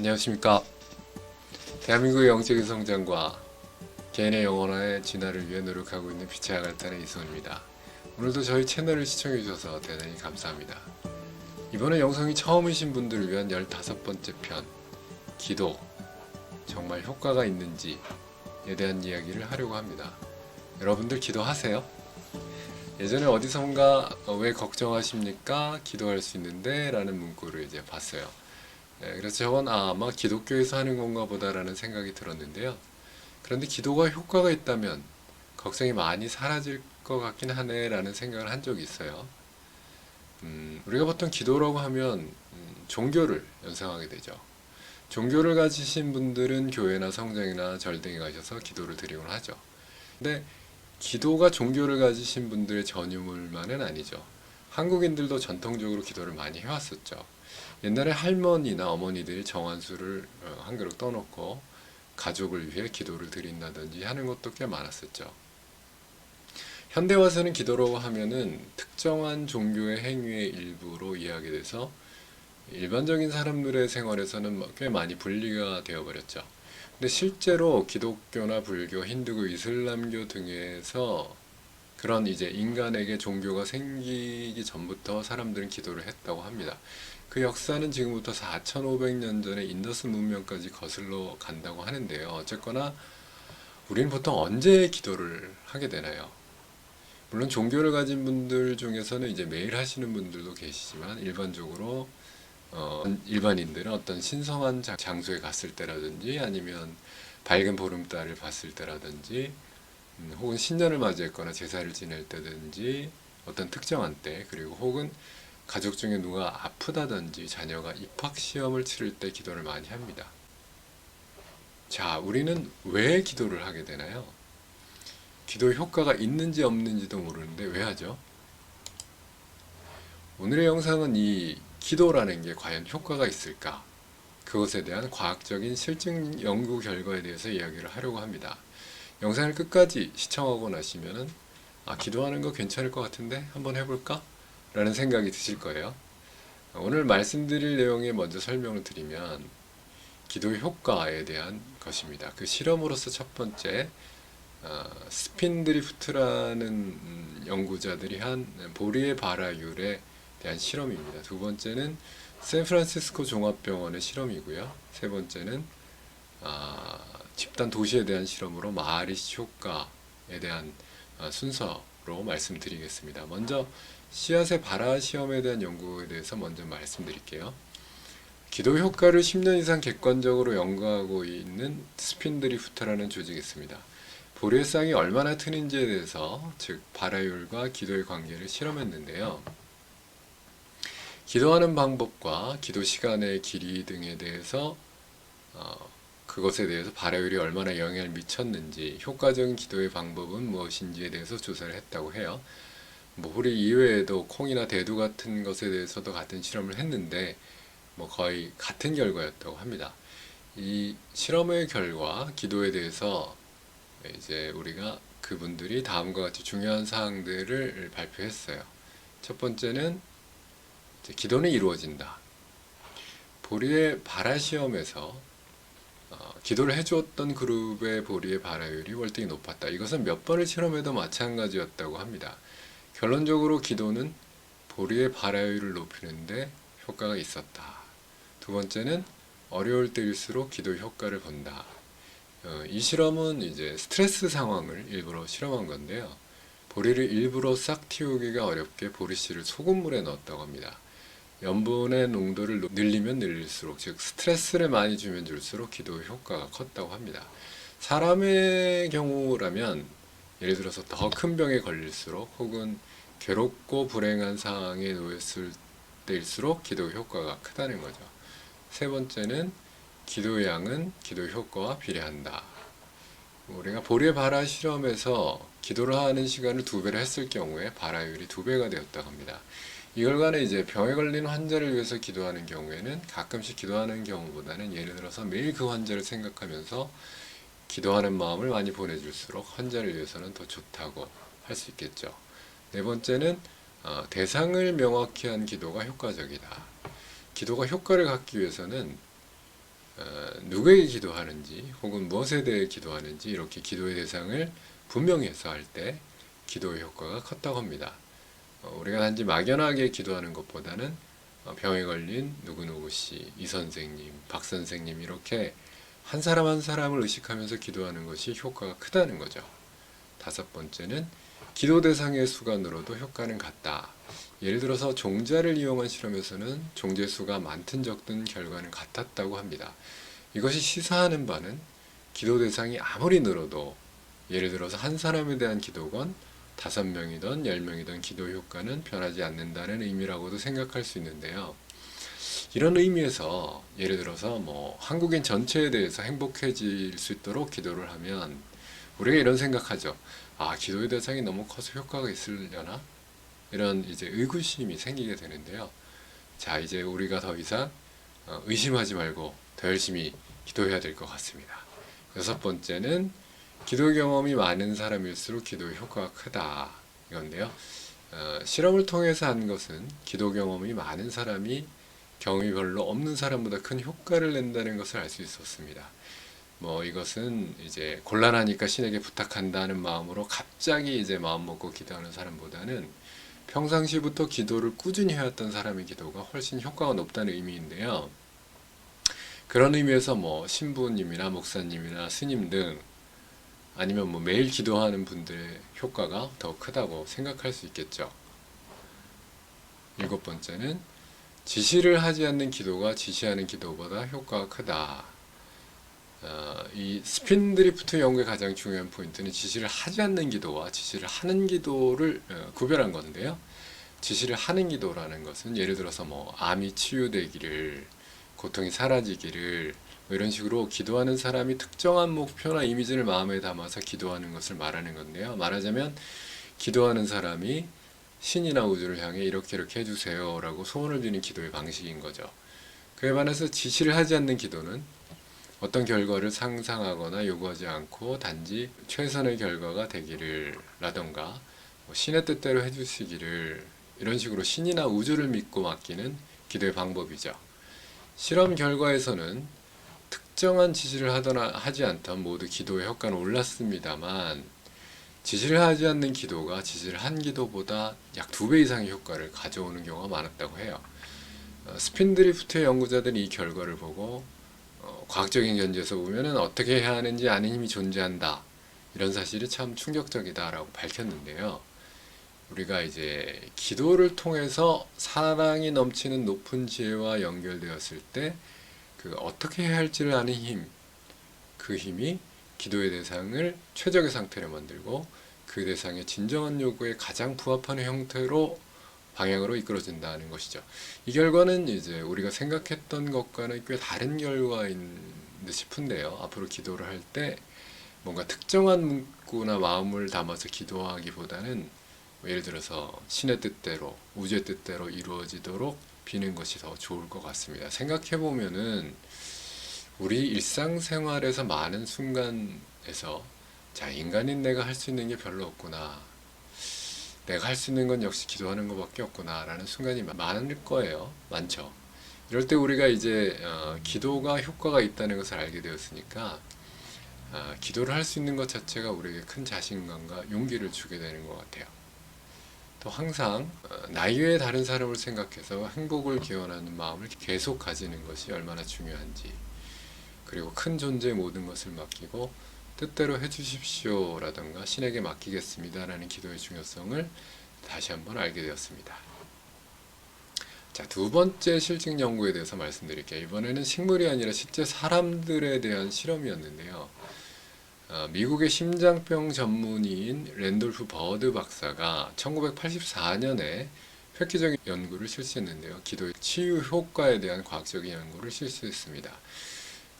안녕하십니까. 대한민국의 영적인 성장과 개인의 영혼화의 진화를 위해 노력하고 있는 빛의 아갈단의 이승훈입니다. 오늘도 저희 채널을 시청해주셔서 대단히 감사합니다. 이번에 영상이 처음이신 분들을 위한 15번째 편, 기도, 정말 효과가 있는지에 대한 이야기를 하려고 합니다. 여러분들 기도하세요? 예전에 어디선가 왜 걱정하십니까? 기도할 수 있는데 라는 문구를 이제 봤어요. 그래서 저건 아마 기독교에서 하는 건가 보다라는 생각이 들었는데요. 그런데 기도가 효과가 있다면 걱정이 많이 사라질 것 같긴 하네 라는 생각을 한 적이 있어요. 우리가 보통 기도라고 하면 종교를 연상하게 되죠. 종교를 가지신 분들은 교회나 성당이나 절등에 가셔서 기도를 드리곤 하죠. 근데 기도가 종교를 가지신 분들의 전유물만은 아니죠. 한국인들도 전통적으로 기도를 많이 해왔었죠. 옛날에 할머니나 어머니들이 정한수를 한 그릇 떠놓고 가족을 위해 기도를 드린다든지 하는 것도 꽤 많았었죠. 현대 와서는 기도라고 하면은 특정한 종교의 행위의 일부로 이해하게 돼서 일반적인 사람들의 생활에서는 꽤 많이 분리가 되어버렸죠. 근데 실제로 기독교나 불교, 힌두교, 이슬람교 등에서 그런 이제 인간에게 종교가 생기기 전부터 사람들은 기도를 했다고 합니다. 그 역사는 지금부터 4,500년 전에 인더스 문명까지 거슬러 간다고 하는데요. 어쨌거나 우리는 보통 언제 기도를 하게 되나요? 물론 종교를 가진 분들 중에서는 이제 매일 하시는 분들도 계시지만 일반적으로 일반인들은 어떤 신성한 장소에 갔을 때라든지 아니면 밝은 보름달을 봤을 때라든지 혹은 신년을 맞이했거나 제사를 지낼 때든지 어떤 특정한 때 그리고 혹은 가족 중에 누가 아프다든지 자녀가 입학시험을 치를 때 기도를 많이 합니다. 자, 우리는 왜 기도를 하게 되나요? 기도 효과가 있는지 없는지도 모르는데 왜 하죠? 오늘의 영상은 이 기도라는 게 과연 효과가 있을까? 그것에 대한 과학적인 실증 연구 결과에 대해서 이야기를 하려고 합니다. 영상을 끝까지 시청하고 나시면은 기도하는 거 괜찮을 것 같은데 한번 해볼까? 라는 생각이 드실 거예요. 오늘 말씀드릴 내용에 먼저 설명을 드리면 기도 효과에 대한 것입니다. 그 실험으로서 첫 번째 스핀드리프트라는 연구자들이 한 보리의 발화율에 대한 실험입니다. 두 번째는 샌프란시스코 종합병원의 실험이고요. 세 번째는 집단 도시에 대한 실험으로 마하리시 효과에 대한 순서로 말씀드리겠습니다. 먼저 씨앗의 발화 시험에 대한 연구에 대해서 먼저 말씀드릴게요. 기도 효과를 10년 이상 객관적으로 연구하고 있는 스핀드리프트라는 조직이 있습니다. 보리의 쌍이 얼마나 트는지에 대해서, 즉 발화율과 기도의 관계를 실험했는데요. 기도하는 방법과 기도 시간의 길이 등에 대해서 그것에 대해서 발화율이 얼마나 영향을 미쳤는지, 효과적인 기도의 방법은 무엇인지에 대해서 조사를 했다고 해요. 우리 이외에도 콩이나 대두 같은 것에 대해서도 같은 실험을 했는데 거의 같은 결과였다고 합니다. 이 실험의 결과 기도에 대해서 이제 우리가 그분들이 다음과 같이 중요한 사항들을 발표했어요. 첫 번째는 기도는 이루어진다. 보리의 발화 시험에서 기도를 해주었던 그룹의 보리의 발화율이 월등히 높았다. 이것은 몇 번을 실험해도 마찬가지였다고 합니다. 결론적으로 기도는 보리의 발화율을 높이는데 효과가 있었다. 두 번째는 어려울 때일수록 기도 효과를 본다. 이 실험은 이제 스트레스 상황을 일부러 실험한 건데요. 보리를 일부러 싹 틔우기가 어렵게 보리씨를 소금물에 넣었다고 합니다. 염분의 농도를 늘리면 늘릴수록, 즉 스트레스를 많이 주면 줄수록 기도 효과가 컸다고 합니다. 사람의 경우라면 예를 들어서 더 큰 병에 걸릴수록 혹은 괴롭고 불행한 상황에 놓였을 때일수록 기도 효과가 크다는 거죠. 세 번째는 기도의 양은 기도 효과와 비례한다. 우리가 보리의 발화 실험에서 기도를 하는 시간을 2배로 했을 경우에 발화율이 2배가 되었다고 합니다. 이 결과는 이제 병에 걸린 환자를 위해서 기도하는 경우에는 가끔씩 기도하는 경우보다는 예를 들어서 매일 그 환자를 생각하면서 기도하는 마음을 많이 보내줄수록 환자를 위해서는 더 좋다고 할 수 있겠죠. 네 번째는 대상을 명확히 한 기도가 효과적이다. 기도가 효과를 갖기 위해서는 누구에게 기도하는지 혹은 무엇에 대해 기도하는지 이렇게 기도의 대상을 분명히 해서 할 때 기도의 효과가 컸다고 합니다. 우리가 단지 막연하게 기도하는 것보다는 병에 걸린 누구누구 씨, 이 선생님, 박 선생님 이렇게 한 사람 한 사람을 의식하면서 기도하는 것이 효과가 크다는 거죠. 다섯 번째는 기도 대상의 수가 늘어도 효과는 같다. 예를 들어서 종자를 이용한 실험에서는 종자 수가 많든 적든 결과는 같았다고 합니다. 이것이 시사하는 바는 기도 대상이 아무리 늘어도 예를 들어서 한 사람에 대한 기도건 5명이든 10명이든 기도 효과는 변하지 않는다는 의미라고도 생각할 수 있는데요. 이런 의미에서 예를 들어서 한국인 전체에 대해서 행복해질 수 있도록 기도를 하면 우리가 이런 생각하죠. 아, 기도의 대상이 너무 커서 효과가 있으려나? 이런 이제 의구심이 생기게 되는데요. 자, 이제 우리가 더 이상 의심하지 말고 더 열심히 기도해야 될 것 같습니다. 여섯 번째는 기도 경험이 많은 사람일수록 기도의 효과가 크다. 이건데요. 실험을 통해서 한 것은 기도 경험이 많은 사람이 경험이 별로 없는 사람보다 큰 효과를 낸다는 것을 알 수 있었습니다. 이것은 이제 곤란하니까 신에게 부탁한다는 마음으로 갑자기 이제 마음 먹고 기도하는 사람보다는 평상시부터 기도를 꾸준히 해왔던 사람의 기도가 훨씬 효과가 높다는 의미인데요. 그런 의미에서 신부님이나 목사님이나 스님 등 아니면 매일 기도하는 분들의 효과가 더 크다고 생각할 수 있겠죠. 일곱 번째는 지시를 하지 않는 기도가 지시하는 기도보다 효과가 크다. 이 스핀 드리프트 연구의 가장 중요한 포인트는 지시를 하지 않는 기도와 지시를 하는 기도를 구별한 건데요. 지시를 하는 기도라는 것은 예를 들어서 암이 치유되기를, 고통이 사라지기를 이런 식으로 기도하는 사람이 특정한 목표나 이미지를 마음에 담아서 기도하는 것을 말하는 건데요. 말하자면 기도하는 사람이 신이나 우주를 향해 이렇게 해주세요 라고 소원을 비는 기도의 방식인 거죠. 그에 반해서 지시를 하지 않는 기도는 어떤 결과를 상상하거나 요구하지 않고 단지 최선의 결과가 되기를 라던가 신의 뜻대로 해주시기를 이런 식으로 신이나 우주를 믿고 맡기는 기도의 방법이죠. 실험 결과에서는 특정한 지시를 하거나 하지 않던 모두 기도의 효과는 올랐습니다만 지시를 하지 않는 기도가 지시를 한 기도보다 약 2배 이상의 효과를 가져오는 경우가 많았다고 해요. 스핀드리프트의 연구자들이 이 결과를 보고 과학적인 견지에서 보면은 어떻게 해야 하는지 아는 힘이 존재한다. 이런 사실이 참 충격적이다라고 밝혔는데요. 우리가 이제 기도를 통해서 사랑이 넘치는 높은 지혜와 연결되었을 때 그 어떻게 해야 할지를 아는 힘, 그 힘이 기도의 대상을 최적의 상태로 만들고 그 대상의 진정한 요구에 가장 부합하는 형태로 방향으로 이끌어진다는 것이죠. 이 결과는 이제 우리가 생각했던 것과는 꽤 다른 결과인 듯 싶은데요. 앞으로 기도를 할 때 뭔가 특정한 문구나 마음을 담아서 기도하기보다는 예를 들어서 신의 뜻대로, 우주의 뜻대로 이루어지도록 비는 것이 더 좋을 것 같습니다. 생각해 보면은 우리 일상생활에서 많은 순간에서 자, 인간인 내가 할 수 있는 게 별로 없구나. 내가 할 수 있는 건 역시 기도하는 것밖에 없구나 라는 순간이 많을 거예요. 많죠. 이럴 때 우리가 이제 기도가 효과가 있다는 것을 알게 되었으니까 기도를 할 수 있는 것 자체가 우리에게 큰 자신감과 용기를 주게 되는 것 같아요. 또 항상 나이 외에 다른 사람을 생각해서 행복을 기원하는 마음을 계속 가지는 것이 얼마나 중요한지, 그리고 큰 존재의 모든 것을 맡기고 뜻대로 해주십시오 라던가 신에게 맡기겠습니다 라는 기도의 중요성을 다시 한번 알게 되었습니다. 자, 두 번째 실증 연구에 대해서 말씀드릴게요. 이번에는 식물이 아니라 실제 사람들에 대한 실험이었는데요. 미국의 심장병 전문의인 랜돌프 버드 박사가 1984년에 획기적인 연구를 실시했는데요. 기도의 치유 효과에 대한 과학적인 연구를 실시했습니다.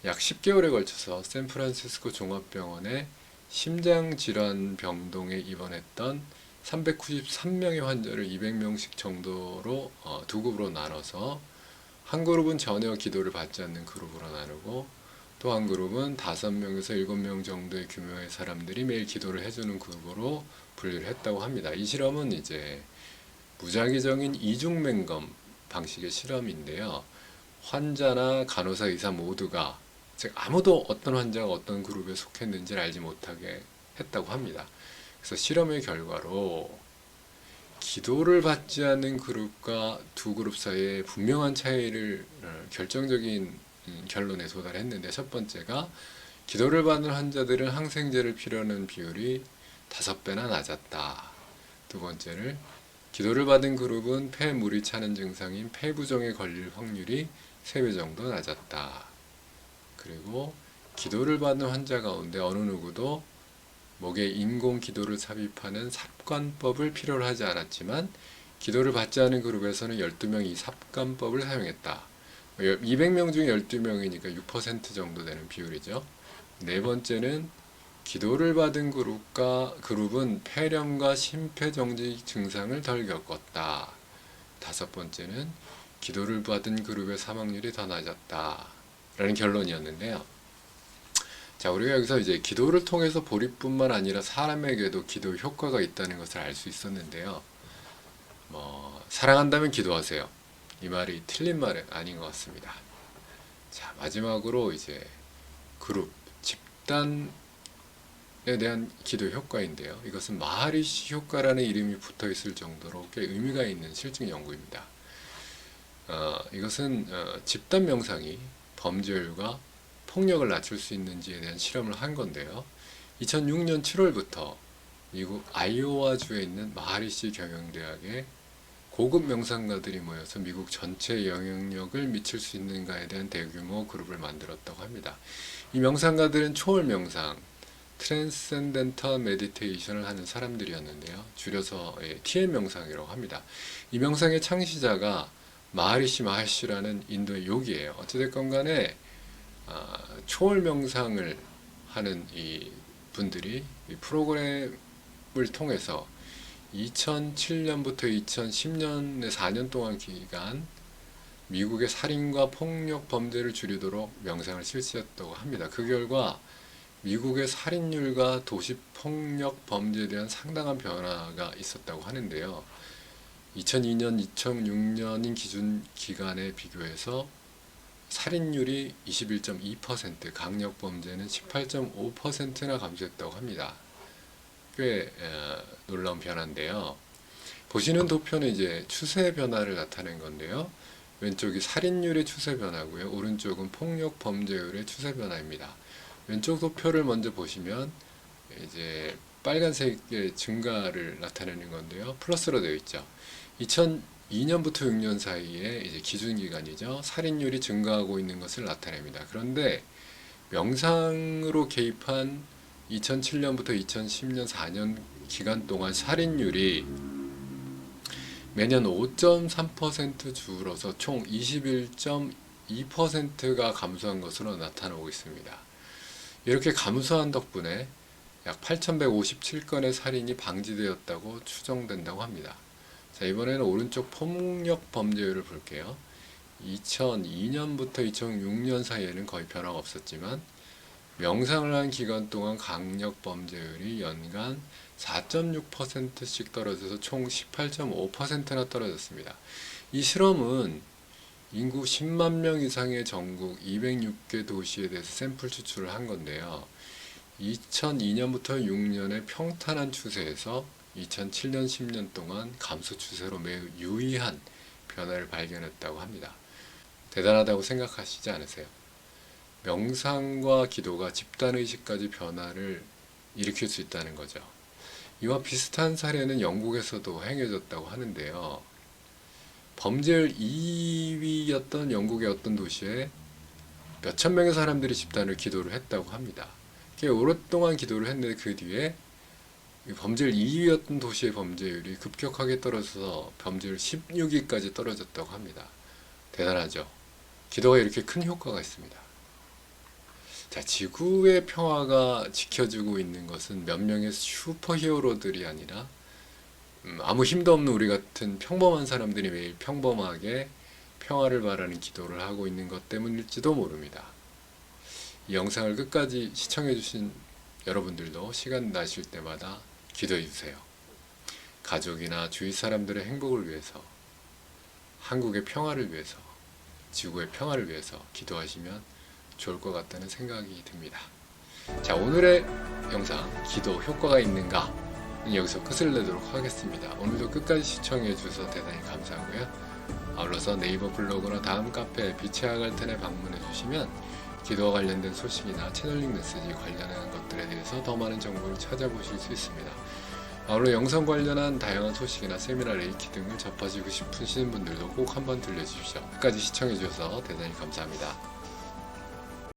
약 10개월에 걸쳐서 샌프란시스코 종합병원에 심장질환 병동에 입원했던 393명의 환자를 200명씩 정도로 두 그룹으로 나눠서 한 그룹은 전혀 기도를 받지 않는 그룹으로 나누고 또 한 그룹은 5명에서 7명 정도의 규모의 사람들이 매일 기도를 해주는 그룹으로 분류를 했다고 합니다. 이 실험은 이제 무작위적인 이중맹검 방식의 실험인데요. 환자나 간호사, 의사 모두가, 즉 아무도 어떤 환자가 어떤 그룹에 속했는지를 알지 못하게 했다고 합니다. 그래서 실험의 결과로 기도를 받지 않는 그룹과 두 그룹 사이에 분명한 차이를 결정적인 결론에 도달했는데, 첫 번째가 기도를 받는 환자들은 항생제를 필요하는 비율이 5배나 낮았다. 두 번째는 기도를 받은 그룹은 폐물이 차는 증상인 폐부종에 걸릴 확률이 3배 정도 낮았다. 그리고 기도를 받는 환자 가운데 어느 누구도 목에 인공 기도를 삽입하는 삽관법을 필요로 하지 않았지만, 기도를 받지 않은 그룹에서는 12명이 이 삽관법을 사용했다. 200명 중에 12명이니까 6% 정도 되는 비율이죠. 네 번째는 기도를 받은 그룹은 폐렴과 심폐정지 증상을 덜 겪었다. 다섯 번째는 기도를 받은 그룹의 사망률이 더 낮았다. 라는 결론이었는데요. 자, 우리가 여기서 이제 기도를 통해서 보리뿐만 아니라 사람에게도 기도 효과가 있다는 것을 알 수 있었는데요. 사랑한다면 기도하세요. 이 말이 틀린 말은 아닌 것 같습니다. 자, 마지막으로 이제 그룹, 집단에 대한 기도 효과인데요. 이것은 마하리시 효과라는 이름이 붙어 있을 정도로 꽤 의미가 있는 실증 연구입니다. 이것은 집단 명상이 범죄율과 폭력을 낮출 수 있는지에 대한 실험을 한 건데요. 2006년 7월부터 미국 아이오와주에 있는 마하리시 경영대학에 고급 명상가들이 모여서 미국 전체에 영향력을 미칠 수 있는가에 대한 대규모 그룹을 만들었다고 합니다. 이 명상가들은 초월 명상, 트랜센덴탈 메디테이션을 하는 사람들이었는데요. 줄여서 TM 명상이라고 합니다. 이 명상의 창시자가 마하리시 마헤시라는 인도의 요기예요. 어찌됐건 간에 초월 명상을 하는 이 분들이 이 프로그램을 통해서 2007년부터 2010년의 4년 동안 기간 미국의 살인과 폭력 범죄를 줄이도록 명상을 실시했다고 합니다. 그 결과 미국의 살인율과 도시 폭력 범죄에 대한 상당한 변화가 있었다고 하는데요. 2002년, 2006년인 기준 기간에 비교해서 살인율이 21.2%, 강력범죄는 18.5%나 감소했다고 합니다. 꽤 놀라운 변화인데요. 보시는 도표는 이제 추세 변화를 나타낸 건데요. 왼쪽이 살인율의 추세 변화고요. 오른쪽은 폭력 범죄율의 추세 변화입니다. 왼쪽 도표를 먼저 보시면 이제 빨간색의 증가를 나타내는 건데요. 플러스로 되어 있죠. 2002년부터 6년 사이에 이제 기준 기간이죠. 살인율이 증가하고 있는 것을 나타냅니다. 그런데 명상으로 개입한 2007년부터 2010년 4년 기간 동안 살인율이 매년 5.3% 줄어서 총 21.2%가 감소한 것으로 나타나고 있습니다. 이렇게 감소한 덕분에 약 8,157건의 살인이 방지되었다고 추정된다고 합니다. 자, 이번에는 오른쪽 폭력 범죄율을 볼게요. 2002년부터 2006년 사이에는 거의 변화가 없었지만 명상을 한 기간 동안 강력 범죄율이 연간 4.6%씩 떨어져서 총 18.5%나 떨어졌습니다. 이 실험은 인구 10만 명 이상의 전국 206개 도시에 대해서 샘플 추출을 한 건데요. 2002년부터 6년의 평탄한 추세에서 2007년 10년 동안 감소 추세로 매우 유의한 변화를 발견했다고 합니다. 대단하다고 생각하시지 않으세요? 명상과 기도가 집단의식까지 변화를 일으킬 수 있다는 거죠. 이와 비슷한 사례는 영국에서도 행해졌다고 하는데요. 범죄율 2위였던 영국의 어떤 도시에 몇천 명의 사람들이 집단을 기도를 했다고 합니다. 꽤 오랫동안 기도를 했는데 그 뒤에 범죄율 2위였던 도시의 범죄율이 급격하게 떨어져서 범죄율 16위까지 떨어졌다고 합니다. 대단하죠. 기도가 이렇게 큰 효과가 있습니다. 자, 지구의 평화가 지켜지고 있는 것은 몇 명의 슈퍼히어로들이 아니라 아무 힘도 없는 우리 같은 평범한 사람들이 매일 평범하게 평화를 바라는 기도를 하고 있는 것 때문일지도 모릅니다. 이 영상을 끝까지 시청해 주신 여러분들도 시간 나실 때마다 기도해 주세요. 가족이나 주위 사람들의 행복을 위해서, 한국의 평화를 위해서, 지구의 평화를 위해서 기도하시면 좋을 것 같다는 생각이 듭니다. 자, 오늘의 영상 기도 효과가 있는가 여기서 끝을 내도록 하겠습니다. 오늘도 끝까지 시청해 주셔서 대단히 감사하고요. 아울러서 네이버 블로그나 다음 카페 빛의 아갈텐에 방문해 주시면 기도와 관련된 소식이나 채널링 메시지 관련한 것들에 대해서 더 많은 정보를 찾아보실 수 있습니다. 아울러 영성 관련한 다양한 소식이나 세미나 레이키 등을 접하시고 싶으신 분들도 꼭 한번 들려주십시오. 끝까지 시청해 주셔서 대단히 감사합니다.